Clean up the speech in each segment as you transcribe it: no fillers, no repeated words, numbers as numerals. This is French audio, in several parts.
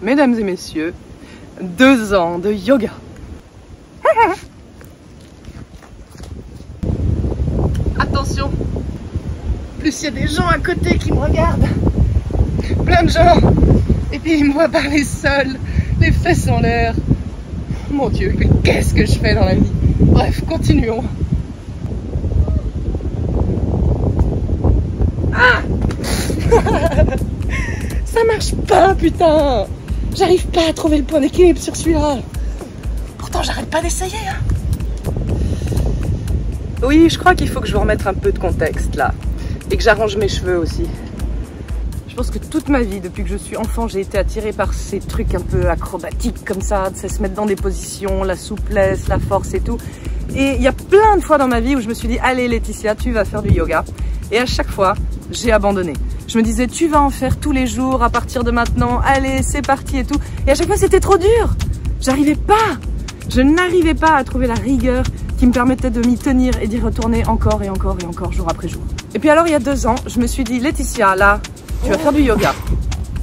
mesdames et messieurs, 2 ans de yoga. Attention, plus il y a des gens à côté qui me regardent, plein de gens, et puis ils me voient parler seul, les fesses en l'air. Mon Dieu, mais qu'est-ce que je fais dans la vie? Bref, continuons. Ah ça marche pas, putain. J'arrive pas à trouver le point d'équilibre sur celui-là. Pourtant, j'arrête pas d'essayer. Hein. Oui, je crois qu'il faut que je vous remette un peu de contexte là. Et que j'arrange mes cheveux aussi. Je pense que toute ma vie, depuis que je suis enfant, j'ai été attirée par ces trucs un peu acrobatiques comme ça, de se mettre dans des positions, la souplesse, la force et tout. Et il y a plein de fois dans ma vie où je me suis dit, allez Laetitia, tu vas faire du yoga. Et à chaque fois, j'ai abandonné. Je me disais, tu vas en faire tous les jours à partir de maintenant, allez, c'est parti et tout. Et à chaque fois, c'était trop dur. J'arrivais pas. Je n'arrivais pas à trouver la rigueur qui me permettait de m'y tenir et d'y retourner encore et encore et encore, jour après jour. Et puis alors, il y a 2 ans, je me suis dit, Laetitia, là, tu vas faire du yoga.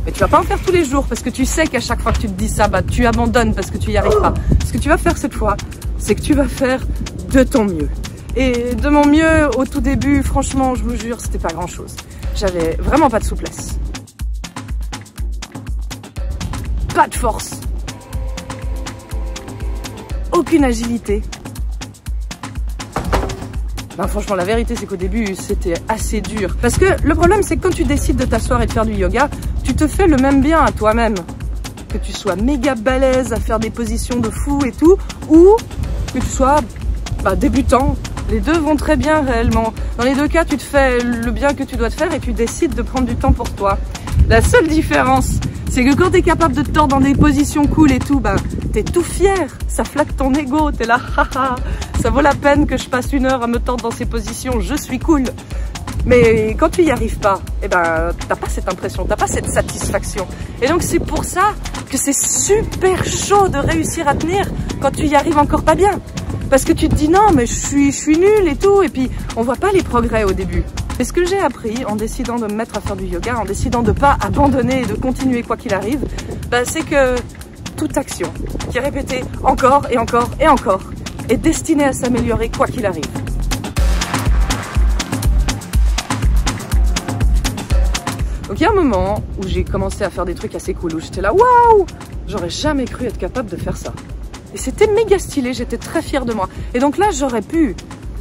Mais tu vas pas en faire tous les jours parce que tu sais qu'à chaque fois que tu te dis ça, bah, tu abandonnes parce que tu y arrives pas. Ce que tu vas faire cette fois, c'est que tu vas faire de ton mieux. Et de mon mieux, au tout début, franchement, je vous jure, c'était pas grand chose. J'avais vraiment pas de souplesse. Pas de force. Aucune agilité. Ben franchement, la vérité, c'est qu'au début, c'était assez dur. Parce que le problème, c'est que quand tu décides de t'asseoir et de faire du yoga, tu te fais le même bien à toi-même. Que tu sois méga balèze à faire des positions de fou et tout, ou que tu sois débutant. Les deux vont très bien réellement. Dans les deux cas, tu te fais le bien que tu dois te faire et tu décides de prendre du temps pour toi. La seule différence, c'est que quand tu es capable de te tordre dans des positions cool et tout, t'es tout fier. Ça flatte ton ego, t'es là, haha, ça vaut la peine que je passe 1 heure à me tordre dans ces positions, je suis cool. Mais quand tu y arrives pas, t'as pas cette impression, t'as pas cette satisfaction. Et donc c'est pour ça que c'est super chaud de réussir à tenir quand tu y arrives encore pas bien. Parce que tu te dis non mais je suis nulle et tout, et puis on voit pas les progrès au début. Et ce que j'ai appris en décidant de me mettre à faire du yoga, en décidant de pas abandonner et de continuer quoi qu'il arrive, c'est que toute action qui est répétée encore et encore et encore est destinée à s'améliorer quoi qu'il arrive. Donc il y a un moment où j'ai commencé à faire des trucs assez cool, où j'étais là, waouh, j'aurais jamais cru être capable de faire ça. Et c'était méga stylé, j'étais très fière de moi. Et donc là, j'aurais pu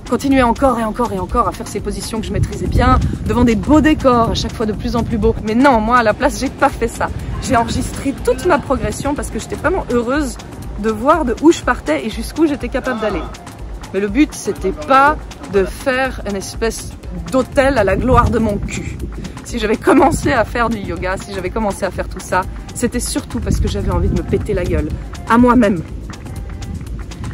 continuer encore et encore et encore à faire ces positions que je maîtrisais bien, devant des beaux décors, à chaque fois de plus en plus beaux. Mais non, moi, à la place, j'ai pas fait ça. J'ai enregistré toute ma progression parce que j'étais vraiment heureuse de voir de où je partais et jusqu'où j'étais capable d'aller. Mais le but, c'était pas de faire une espèce d'hôtel à la gloire de mon cul. Si j'avais commencé à faire du yoga, si j'avais commencé à faire tout ça, c'était surtout parce que j'avais envie de me péter la gueule, à moi-même.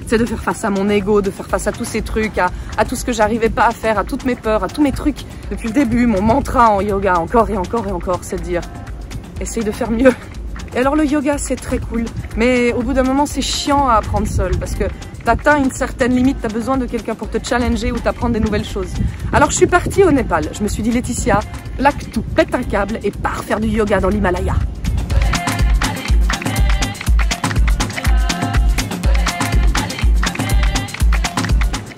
C'est de faire face à mon ego, de faire face à tous ces trucs, à tout ce que j'arrivais pas à faire, à toutes mes peurs, à tous mes trucs. Depuis le début, mon mantra en yoga, encore et encore et encore, c'est de dire « essaye de faire mieux ». Et alors le yoga, c'est très cool, mais au bout d'un moment, c'est chiant à apprendre seul, parce que t'atteins une certaine limite, t'as besoin de quelqu'un pour te challenger ou t'apprendre des nouvelles choses. Alors je suis partie au Népal, je me suis dit « Laetitia, plaque tout, pète un câble et pars faire du yoga dans l'Himalaya ».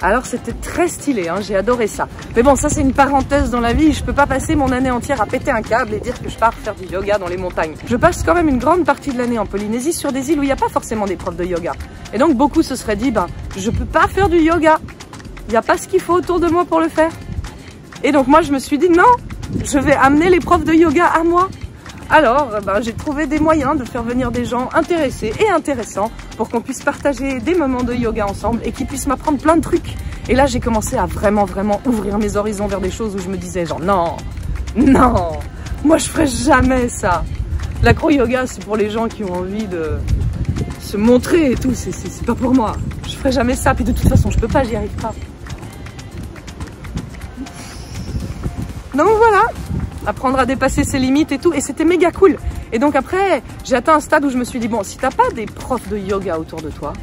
Alors c'était très stylé, hein, j'ai adoré ça. Mais bon, ça c'est une parenthèse dans la vie, je peux pas passer mon année entière à péter un câble et dire que je pars faire du yoga dans les montagnes. Je passe quand même une grande partie de l'année en Polynésie sur des îles où il n'y a pas forcément des profs de yoga. Et donc beaucoup se seraient dit, je peux pas faire du yoga, il n'y a pas ce qu'il faut autour de moi pour le faire. Et donc moi je me suis dit, non, je vais amener les profs de yoga à moi. Alors, j'ai trouvé des moyens de faire venir des gens intéressés et intéressants pour qu'on puisse partager des moments de yoga ensemble et qu'ils puissent m'apprendre plein de trucs. Et là, j'ai commencé à vraiment ouvrir mes horizons vers des choses où je me disais genre non, moi je ferais jamais ça. L'acro-yoga, c'est pour les gens qui ont envie de se montrer et tout, c'est pas pour moi. Je ferais jamais ça, puis de toute façon, je peux pas, j'y arrive pas. Donc voilà, apprendre à dépasser ses limites et tout, et c'était méga cool. Et donc après, j'ai atteint un stade où je me suis dit, bon, si t'as pas des profs de yoga autour de toi,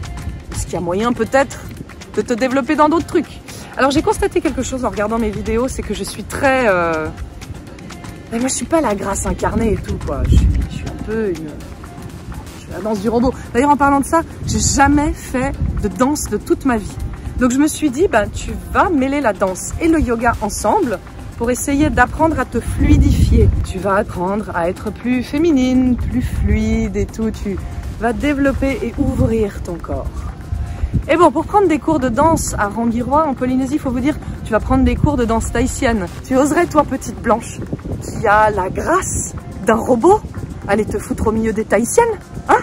est-ce qu'il y a moyen peut-être de te développer dans d'autres trucs? Alors j'ai constaté quelque chose en regardant mes vidéos, c'est que je suis très... Mais moi je suis pas la grâce incarnée et tout, quoi. Je suis un peu c'est la danse du robot. D'ailleurs, en parlant de ça, j'ai jamais fait de danse de toute ma vie. Donc je me suis dit, ben, tu vas mêler la danse et le yoga ensemble pour essayer d'apprendre à te fluidifier. Tu vas apprendre à être plus féminine, plus fluide et tout. Tu vas développer et ouvrir ton corps. Et bon, pour prendre des cours de danse à Rangiroa, en Polynésie, il faut vous dire, tu vas prendre des cours de danse tahitienne. Tu oserais, toi, petite blanche, qui a la grâce d'un robot, aller te foutre au milieu des tahitiennes, hein?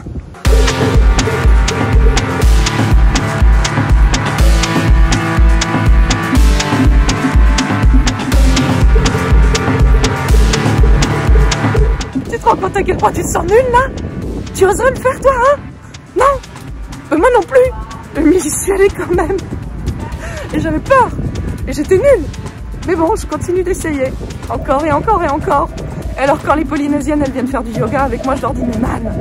Tu te rends compte à quel point tu te sens nulle, là? Tu oserais le faire, toi, hein? Non? Moi non plus. Mais j'y suis allée quand même. Et j'avais peur. Et j'étais nulle. Mais bon, je continue d'essayer. Encore et encore et encore. Et alors quand les Polynésiennes, elles viennent faire du yoga avec moi, je leur dis, mais man,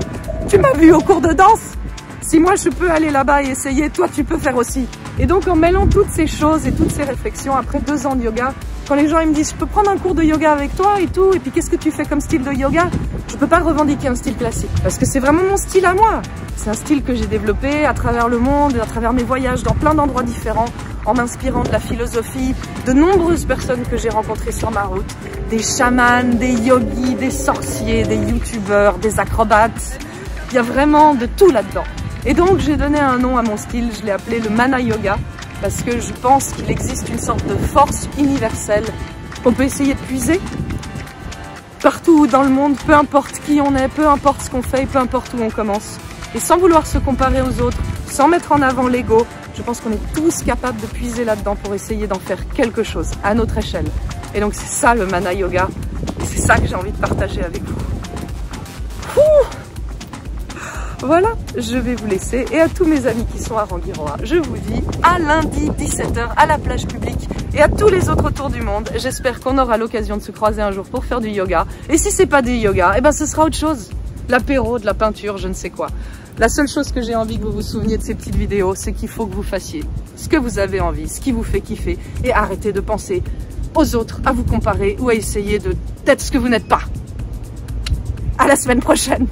tu m'as vu au cours de danse? Si moi je peux aller là-bas et essayer, toi tu peux faire aussi. Et donc en mêlant toutes ces choses et toutes ces réflexions, après 2 ans de yoga, quand les gens ils me disent, je peux prendre un cours de yoga avec toi et tout, et puis qu'est-ce que tu fais comme style de yoga? Je peux pas revendiquer un style classique, parce que c'est vraiment mon style à moi. C'est un style que j'ai développé à travers le monde, à travers mes voyages dans plein d'endroits différents, en m'inspirant de la philosophie de nombreuses personnes que j'ai rencontrées sur ma route. Des chamans, des yogis, des sorciers, des youtubeurs, des acrobates. Il y a vraiment de tout là-dedans. Et donc j'ai donné un nom à mon style, je l'ai appelé le Mana Yoga, parce que je pense qu'il existe une sorte de force universelle qu'on peut essayer de puiser partout dans le monde, peu importe qui on est, peu importe ce qu'on fait, peu importe où on commence. Et sans vouloir se comparer aux autres, sans mettre en avant l'ego, je pense qu'on est tous capables de puiser là-dedans pour essayer d'en faire quelque chose à notre échelle. Et donc c'est ça le Mana Yoga, et c'est ça que j'ai envie de partager avec vous. Voilà, je vais vous laisser. Et à tous mes amis qui sont à Rangiroa, je vous dis à lundi 17h à la plage publique. Et à tous les autres autour du monde, j'espère qu'on aura l'occasion de se croiser un jour pour faire du yoga. Et si c'est pas du yoga, eh ben ce sera autre chose. L'apéro, de la peinture, je ne sais quoi. La seule chose que j'ai envie que vous vous souveniez de ces petites vidéos, c'est qu'il faut que vous fassiez ce que vous avez envie, ce qui vous fait kiffer. Et arrêtez de penser aux autres, à vous comparer ou à essayer d'être ce que vous n'êtes pas. À la semaine prochaine.